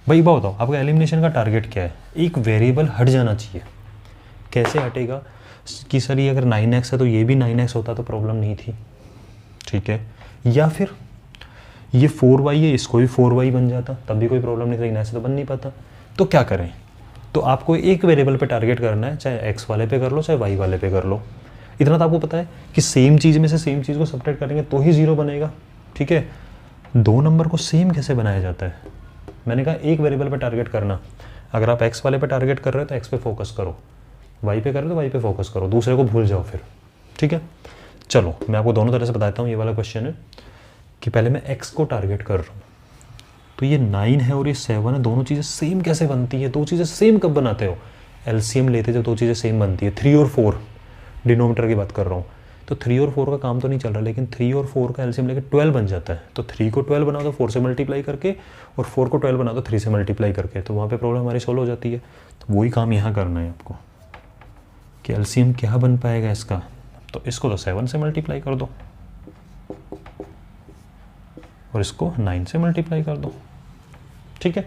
भाई। बात बताओ आपका एलिमिनेशन का टारगेट क्या है, एक वेरिएबल हट जाना चाहिए। कैसे हटेगा कि सर ये अगर 9x है तो ये भी 9x होता तो प्रॉब्लम नहीं थी। ठीक है, या फिर ये 4y है इसको भी 4y बन जाता तब भी कोई प्रॉब्लम नहीं थी, लेकिन ऐसे तो बन नहीं पाता। तो क्या करें, तो आपको एक वेरिएबल पे टारगेट करना है, चाहे x वाले पे कर लो चाहे y वाले पे कर लो। इतना तो आपको पता है कि सेम चीज़ में से सेम चीज़ को सब्ट्रैक्ट करेंगे तो ही 0 बनेगा। ठीक है, दो नंबर को सेम कैसे बनाया जाता है, मैंने कहा एक वेरिएबल पे टारगेट करना। अगर आप x वाले पे टारगेट कर रहे हो तो x पे फोकस करो, y पे कर रहे हो तो y पे फोकस करो, दूसरे को भूल जाओ फिर। ठीक है, चलो मैं आपको दोनों तरह से बताता हूँ। ये वाला क्वेश्चन है कि पहले मैं x को टारगेट कर रहा हूँ, तो ये 9 है और ये 7 है, दोनों चीज़ें सेम कैसे बनती है, दो चीज़ें सेम कब बनाते हो, एलसीएम लेते जब दो चीज़ें सेम बनती है। 3 और 4 डिनोमीटर की बात कर रहा हूँ, तो 3 और 4 का काम तो नहीं चल रहा, लेकिन 3 और 4 का एलसीएम लेके 12 बन जाता है। तो 3 को 12 बनाओ तो 4 से मल्टीप्लाई करके, और 4 को 12 बनाओ तो 3 से मल्टीप्लाई करके, तो वहाँ पे प्रॉब्लम हमारी सॉल्व हो जाती है। तो वही काम यहाँ करना है आपको कि एलसीएम क्या बन पाएगा इसका, तो इसको तो 7 से मल्टीप्लाई कर दो और इसको 9 से मल्टीप्लाई कर दो। ठीक है,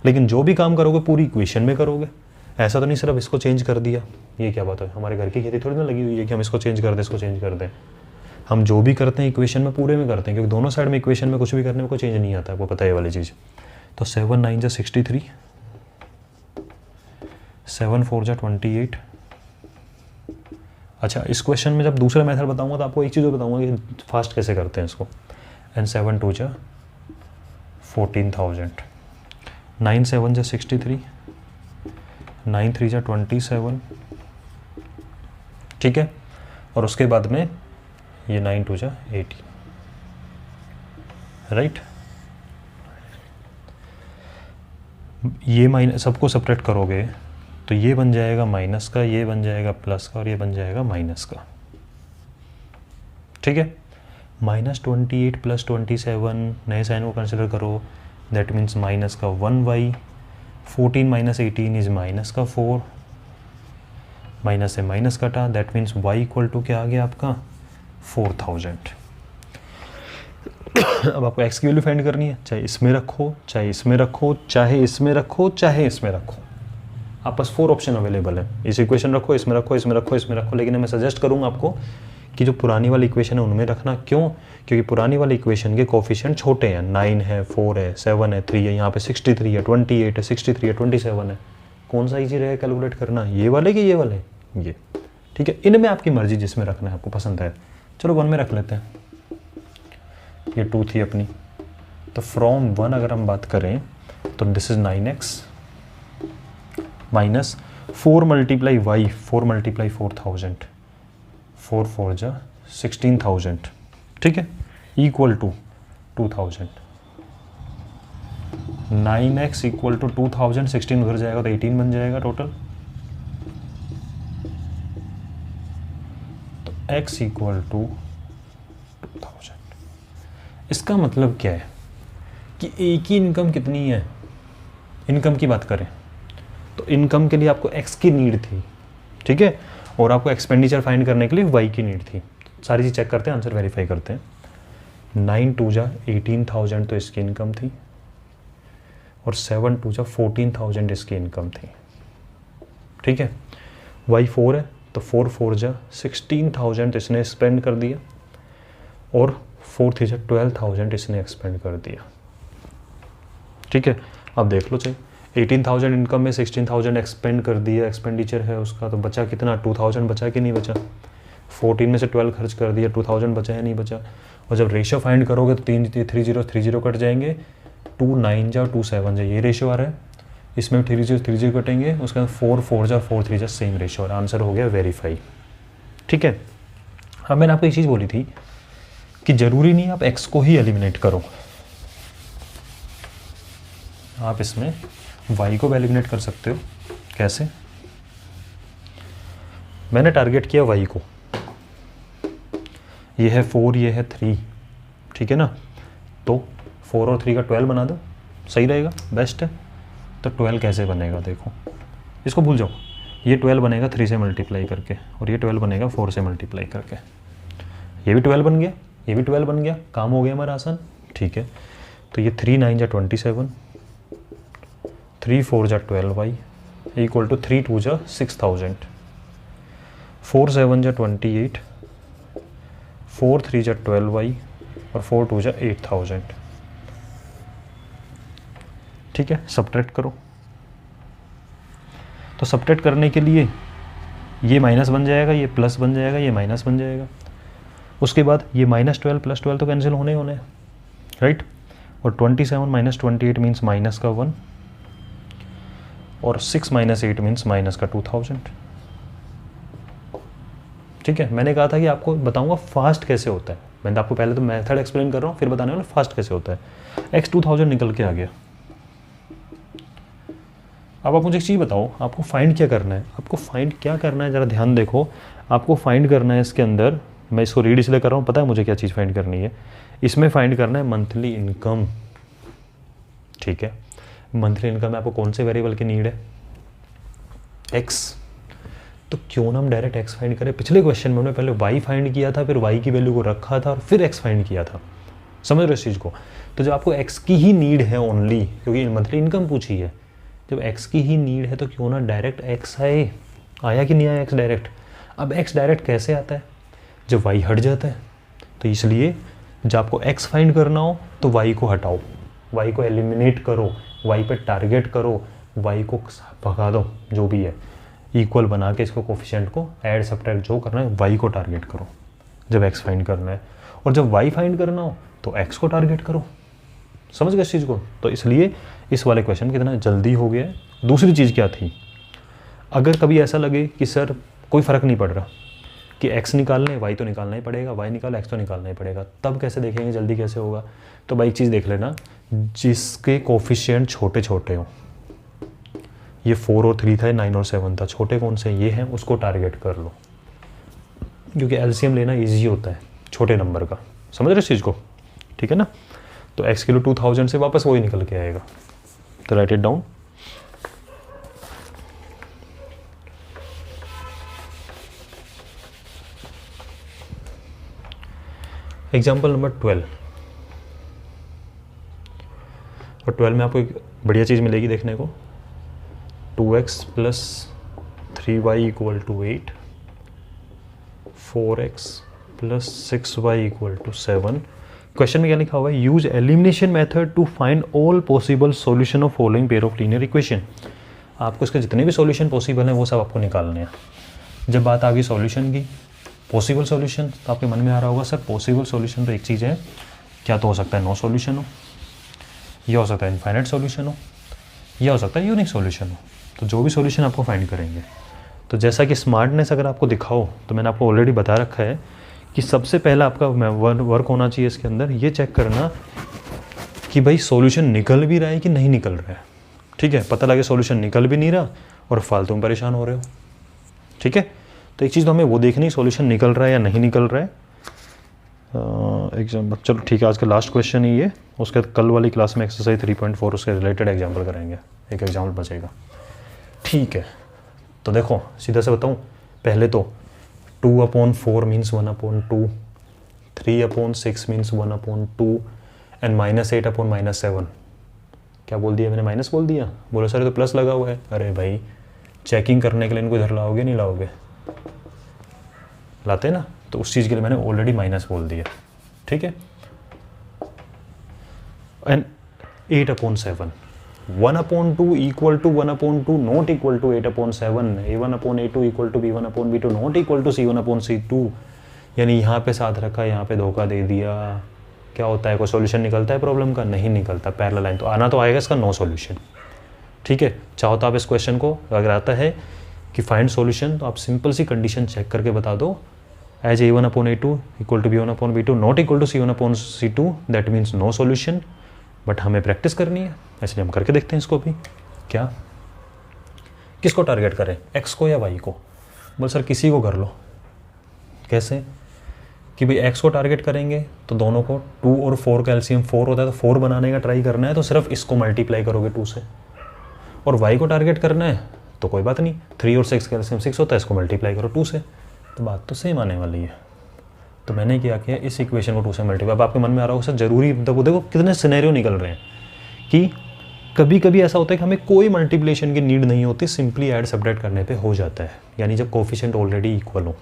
लेकिन जो भी काम करोगे पूरी इक्वेशन में करोगे, ऐसा तो नहीं सिर्फ इसको चेंज कर दिया। ये क्या बात है, हमारे घर की खेती थोड़ी ना लगी हुई है कि हम इसको चेंज कर दें, इसको चेंज कर दें। हम जो भी करते हैं इक्वेशन में पूरे में करते हैं, क्योंकि दोनों साइड में इक्वेशन में कुछ भी करने में कोई चेंज नहीं आता, आपको पता है ये वाली चीज़। तो 7 9 जा 63, 7 4 जा 28। अच्छा, इस क्वेश्चन में जब दूसरा मेथड बताऊंगा तो आपको एक चीज़ बताऊंगा कि फास्ट कैसे करते हैं इसको। एंड 7 2 जा 14,000, 9 7 जा 63, 9 3 जा 27, ठीक है। और उसके बाद में ये 9 2 जा 18, राइट। ये माइनस सबको सेपरेट करोगे तो ये बन जाएगा माइनस का, ये बन जाएगा प्लस का, और ये बन जाएगा माइनस का, ठीक है। -28 + 27 नए साइन को कंसिडर करो, दैट मीन्स माइनस का 1y, 14 - 18 इज माइनस का 4, माइनस से माइनस कटा, दैट मीन्स y = क्या आ गया आपका 4000। अब आपको x की वैल्यू फाइंड करनी है, चाहे इसमें रखो, चाहे इसमें रखो, चाहे इसमें रखो, चाहे इसमें रखो, आप पास 4 ऑप्शन अवेलेबल है। इस इक्वेशन रखो, इसमें रखो, इसमें रखो, इसमें रखो, लेकिन मैं सजेस्ट करूंगा आपको कि जो पुरानी वाली इक्वेशन है उनमें रखना। क्यों? क्योंकि पुरानी वाली इक्वेशन के कोफिशिएंट छोटे हैं, 9 है, 4 है, 7 है, 3 है, यहाँ पे 63 है, 28 है, 63 है, 27 है। कौन सा ईजी रहेगा कैलकुलेट करना, ये वाले कि ये वाले? ये, ठीक है। इनमें आपकी मर्जी, जिसमें रखना है आपको पसंद है। चलो 1 में रख लेते हैं, ये 2 थी अपनी, तो फ्रॉम 1 अगर हम बात करें तो this is 9x minus 4 × y, 4 × 4000, 4 4 जा 16,000, ठीक है, equal to 2000। 9x equal to 2000, 16 उधर जाएगा तो 18 बन जाएगा टोटल। तो x इक्वल टू 2000। इसका मतलब क्या है कि एक ही इनकम कितनी है, इनकम की बात करें तो इनकम के लिए आपको x की नीड थी, ठीक है, और आपको एक्सपेंडिचर फाइंड करने के लिए y की नीड थी। सारी चीज़ चेक करते हैं, आंसर वेरीफाई करते हैं। 9 2 जा 18,000 तो इसकी इनकम थी, और 7 2 जा 14,000 इसकी इनकम थी, ठीक है। y 4 है तो 4 4 जा 16,000 तो इसने स्पेंड कर दिया, और 4 3 जा 12,000 इसने एक्सपेंड कर दिया, ठीक है। अब देख लो, चाहिए 18,000 इनकम में 16,000 एक्सपेंड कर दिया, एक्सपेंडिचर है उसका, तो बचा कितना, 2,000 बचा कि नहीं बचा। 14 में से 12 खर्च कर दिया, 2,000 बचा है नहीं बचा। और जब रेशियो फाइंड करोगे तो 3 0 कट जाएंगे, 2 9 जा 2 7 जा, ये रेशियो आ रहा है, इसमें 3 0 कटेंगे, उसके बाद 4 4 जा 4 3 जा, सेम रेशियो, और आंसर हो गया वेरीफाई, ठीक है। अब मैंने आपको एक चीज़ बोली थी कि ज़रूरी नहीं आप x को ही एलिमिनेट करो, आप इसमें y को भी एलिमिनेट कर सकते हो। कैसे? मैंने टारगेट किया y को, ये है 4, ये है 3, ठीक है ना, तो 4 और 3 का 12 बना दो, सही रहेगा, बेस्ट है। तो 12 कैसे बनेगा, देखो, इसको भूल जाओ, ये 12 बनेगा 3 से मल्टीप्लाई करके, और ये 12 बनेगा 4 से मल्टीप्लाई करके। ये भी 12 बन गया, ये भी 12 बन गया, काम हो गया हमारा आसान, ठीक है। तो ये 3 9 जा 27, 3 4 जा 12y इक्वल टू 3 2 जा 6,000, 4 7 जा 28, 4 3 जा 12y, और 4 2 जा 8,000, ठीक है। सब्ट्रैक्ट करो, तो सब्ट्रैक्ट करने के लिए ये माइनस बन जाएगा, ये प्लस बन जाएगा, ये माइनस बन जाएगा। उसके बाद ये -12 + 12 तो कैंसिल होने होने, राइट। और 27 - 28 मीन्स माइनस का 1, और 6 - 8 मीन्स माइनस का 2000, ठीक है। मैंने कहा था कि आपको बताऊंगा फास्ट कैसे होता है, मैंने आपको पहले तो मेथड एक्सप्लेन कर रहा हूँ, फिर बताने वाला फास्ट कैसे होता है। x 2000 निकल के आ गया। अब आप मुझे एक चीज़ बताओ, आपको फाइंड क्या करना है, आपको फाइंड क्या करना है, ज़रा ध्यान देखो। आपको फाइंड करना है इसके अंदर, मैं इसको रीड इसलिए कर रहा हूँ, पता है मुझे क्या चीज़ फाइंड करनी है, इसमें फाइंड करना है मंथली इनकम, ठीक है। मंथली इनकम में आपको कौन से वेरिएबल की नीड है, x, तो क्यों ना हम डायरेक्ट x फाइंड करें। पिछले क्वेश्चन में हमने पहले y फाइंड किया था, फिर y की वैल्यू को रखा था, और फिर x फाइंड किया था, समझ रहे हो इस चीज़ को? तो जब आपको एक्स की ही नीड है ओनली, क्योंकि मंथली इनकम पूछी है, जब एक्स की ही नीड है तो क्यों ना डायरेक्ट एक्स आए। आया कि नहीं आया एक्स डायरेक्ट? अब एक्स डायरेक्ट कैसे आता है? जब वाई हट जाता है। तो इसलिए जब आपको एक्स फाइंड करना हो तो वाई को हटाओ, वाई को एलिमिनेट करो, वाई पे टारगेट करो, वाई को भगा दो, जो भी है इक्वल बना के इसको कोफिशिएंट को ऐड सब्ट्रैक्ट जो करना है वाई को टारगेट करो जब एक्स फाइंड करना है, और जब वाई फाइंड करना हो तो एक्स को टारगेट करो। समझ गए इस चीज़ को? तो इसलिए इस वाले क्वेश्चन कितना जल्दी हो गया है। दूसरी चीज़ क्या थी, अगर कभी ऐसा लगे कि सर कोई फ़र्क नहीं पड़ रहा कि एक्स निकालने वाई तो निकालना ही पड़ेगा, वाई निकाला एक्स तो निकालना ही पड़ेगा, तब कैसे देखेंगे जल्दी कैसे होगा? तो भाई एक चीज़ देख लेना, जिसके कोफिशिएंट छोटे छोटे हों, ये 4 और 3 था, 9 और 7 था, छोटे कौन से ये हैं उसको टारगेट कर लो, क्योंकि एलसीएम लेना ईजी होता है छोटे नंबर का। समझ रहे इस चीज़ को? ठीक है ना? तो एक्स किलो 2000 से वापस वही निकल के आएगा। तो right it down. Example number 12, और 12 में आपको एक बढ़िया चीज़ मिलेगी देखने को, 2x plus 3y equal to 8, 4x plus 6y equal to 7। Question में क्या लिखा हुआ है? Use elimination method to find all possible solution of following pair of linear equation. आपको इसके जितने भी सॉल्यूशन पॉसिबल हैं वो सब आपको निकालने हैं। जब बात आ गई सॉल्यूशन की, पॉसिबल सॉल्यूशन, तो आपके मन में आ रहा होगा सर पॉसिबल सॉल्यूशन तो एक चीज़ है, क्या तो हो सकता है नो सॉल्यूशन हो, यह हो सकता है इनफाइनाइट सॉल्यूशन हो, यह हो सकता है यूनिक सॉल्यूशन हो। तो जो भी सॉल्यूशन आपको फाइंड करेंगे, तो जैसा कि स्मार्टनेस अगर आपको दिखाओ, तो मैंने आपको ऑलरेडी बता रखा है कि सबसे पहला आपका वर्क होना चाहिए इसके अंदर, ये चेक करना कि भाई सॉल्यूशन निकल भी रहा है कि नहीं निकल रहा है। ठीक है, पता लगे सॉल्यूशन निकल भी नहीं रहा और फालतू में परेशान हो रहे हो। ठीक है, तो एक चीज़ तो हमें वो देखनी, सॉल्यूशन निकल रहा है या नहीं निकल रहा है। एग्जाम्पल, चलो ठीक है, आज का लास्ट क्वेश्चन ही है, उसके बाद कल वाली क्लास में एक्सरसाइज 3.4 उसके रिलेटेड एग्जाम्पल करेंगे, एक एग्जाम्पल बचेगा। ठीक है, तो देखो सीधा से बताऊँ, पहले तो 2/4 मीन्स 1/2, 3/6 मीन्स 1/2 एंड -8/-7। क्या बोल दिया मैंने? माइनस बोल दिया। बोलो सर तो प्लस लगा हुआ है। अरे भाई चेकिंग करने के लिए इनको इधर लाओगे नहीं लाओगे? लाते ना, तो उस चीज़ के लिए मैंने ऑलरेडी माइनस बोल दिया। ठीक है, and 8/7, 1/2 equal to 1/2 not equal to 8/7, a1/a2 equal to b1/b2 not equal to c1/c2। यानी यहाँ पे साथ रखा, यहाँ पे धोखा दे दिया। क्या होता है, कोई सॉल्यूशन निकलता है प्रॉब्लम का? नहीं निकलता। पैरेलल लाइन तो आना तो आएगा इसका नो सॉल्यूशन। ठीक है, चाहो तो आप इस क्वेश्चन को, अगर आता है कि फाइंड सॉल्यूशन, तो आप सिंपल सी कंडीशन चेक करके बता दो, as a1/a2 equal to b1/b2 not equal to c1/c2, that means no solution. But हमें प्रैक्टिस करनी है, इसलिए हम करके देखते हैं इसको भी। क्या, किसको टारगेट करें, एक्स को या वाई को? बोल सर किसी को कर लो। कैसे? कि भाई एक्स को टारगेट करेंगे तो दोनों को 2 और 4 का एलसीएम 4 होता है, तो 4 बनाने का ट्राई करना है, तो सिर्फ इसको मल्टीप्लाई करोगे 2 से। और वाई को टारगेट करना है तो कोई बात नहीं, 3 और 6 का एलसीएम 6 होता है, इसको मल्टीप्लाई करो 2 से। तो बात तो सेम आने वाली है। तो मैंने क्या किया, इस इक्वेशन को 2 से मल्टीप्लाई। अब आपके मन में आ रहा होगा सर जरूरी, देखो कितने सिनेरियो निकल रहे हैं कि कभी कभी ऐसा होता है कि हमें कोई मल्टीप्लिकेशन की नीड नहीं होती, सिंपली ऐड सब्ट्रैक्ट करने पे हो जाता है, यानी जब कोफिशिएंट ऑलरेडी इक्वल हो।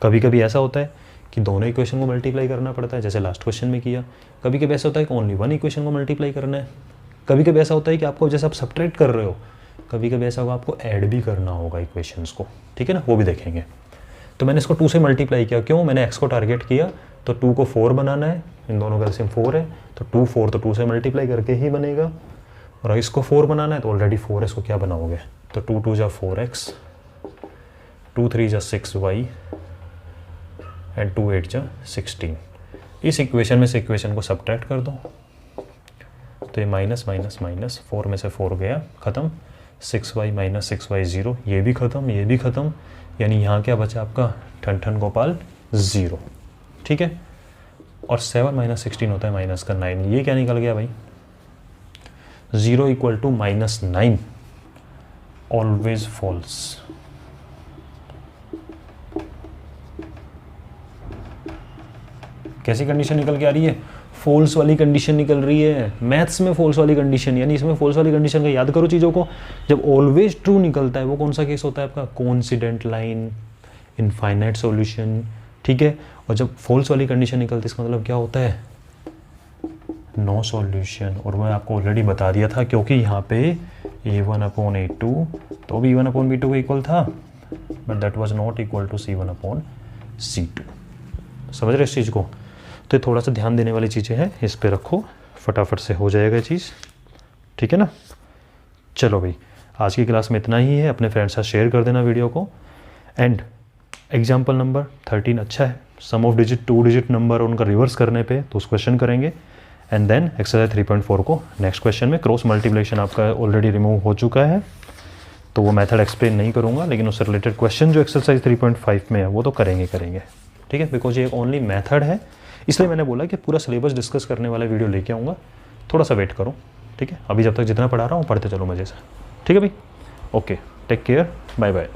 कभी कभी ऐसा होता है कि दोनों इक्वेशन को मल्टीप्लाई करना पड़ता है, जैसे लास्ट क्वेश्चन में किया। कभी कभी ऐसा होता है कि ओनली वन इक्वेशन को मल्टीप्लाई करना है। कभी कभी ऐसा होता है कि आपको, जैसे आप सब्ट्रैक्ट कर रहे हो, कभी कभी ऐसा होगा आपको ऐड भी करना होगा इक्वेशंस को। ठीक है ना, वो भी देखेंगे। तो मैंने इसको 2 से मल्टीप्लाई किया, क्यों? मैंने x को टारगेट किया, तो 2 को 4 बनाना है, इन दोनों का एलसीएम 4 है, तो 2 4 तो 2 से मल्टीप्लाई करके ही बनेगा। और इसको 4 बनाना है तो ऑलरेडी 4 है, इसको क्या बनाओगे? तो 2 2 जा 4x, 2 3 जा 6y एंड 2 8 जा 16। इस इक्वेशन में से इक्वेशन को सब्ट्रैक्ट कर दो, तो ये माइनस माइनस माइनस, 4 में से 4 गया, ख़त्म। 6y माइनस 6y 0, ये भी ख़त्म, ये भी ख़त्म। यानी यहाँ क्या बचा आपका? ठन गोपाल 0। ठीक है, और 7 माइनस 16 होता है माइनस का 9। ये क्या निकल गया भाई? 0 इक्वल टू -9 ऑलवेज फॉल्स। कैसी कंडीशन निकल के आ रही है? फॉल्स वाली कंडीशन निकल रही है, मैथ्स में फॉल्स वाली कंडीशन, यानी इसमें फॉल्स वाली कंडीशन का याद करो चीज़ों को। जब ऑलवेज ट्रू निकलता है वो कौन सा केस होता है आपका, कोइंसिडेंट लाइन, इनफाइनाइट सॉल्यूशन, ठीक है। और जब फॉल्स वाली कंडीशन निकलती है इसका मतलब क्या होता है, नो सॉल्यूशन। और मैं आपको ऑलरेडी बता दिया था क्योंकि यहाँ पे a1/a2 तो भी b1/b2 को इक्वल था, but that was not equal to c1/c2। समझ रहे इस चीज़ को। तो ये थोड़ा सा ध्यान देने वाली चीज़ें हैं, इस पे रखो, फटाफट से हो जाएगा ये चीज़, ठीक है ना। चलो भाई, आज की क्लास में इतना ही है, अपने फ्रेंड्स के साथ शेयर कर देना वीडियो को। एंड एग्जाम्पल नंबर 13 अच्छा है, सम ऑफ डिजिट 2 डिजिट नंबर उनका रिवर्स करने पे तो उस क्वेश्चन करेंगे। एंड देन एक्सरसाइज 3.4 को नेक्स्ट क्वेश्चन में क्रॉस मल्टीप्लिकेशन आपका ऑलरेडी रिमूव हो चुका है, तो वो मेथड एक्सप्लेन नहीं करूँगा, लेकिन उससे रिलेटेड क्वेश्चन जो एक्सरसाइज 3.5 में है वो तो करेंगे, ठीक है। बिकॉज ये एक ओनली मेथड है, इसलिए मैंने बोला कि पूरा सिलेबस डिस्कस करने वाला वीडियो लेके आऊँगा, थोड़ा सा वेट करो, ठीक है। अभी जब तक जितना पढ़ा रहा हूँ पढ़ते चलो मज़े से, ठीक है भाई। Okay, take care, bye bye.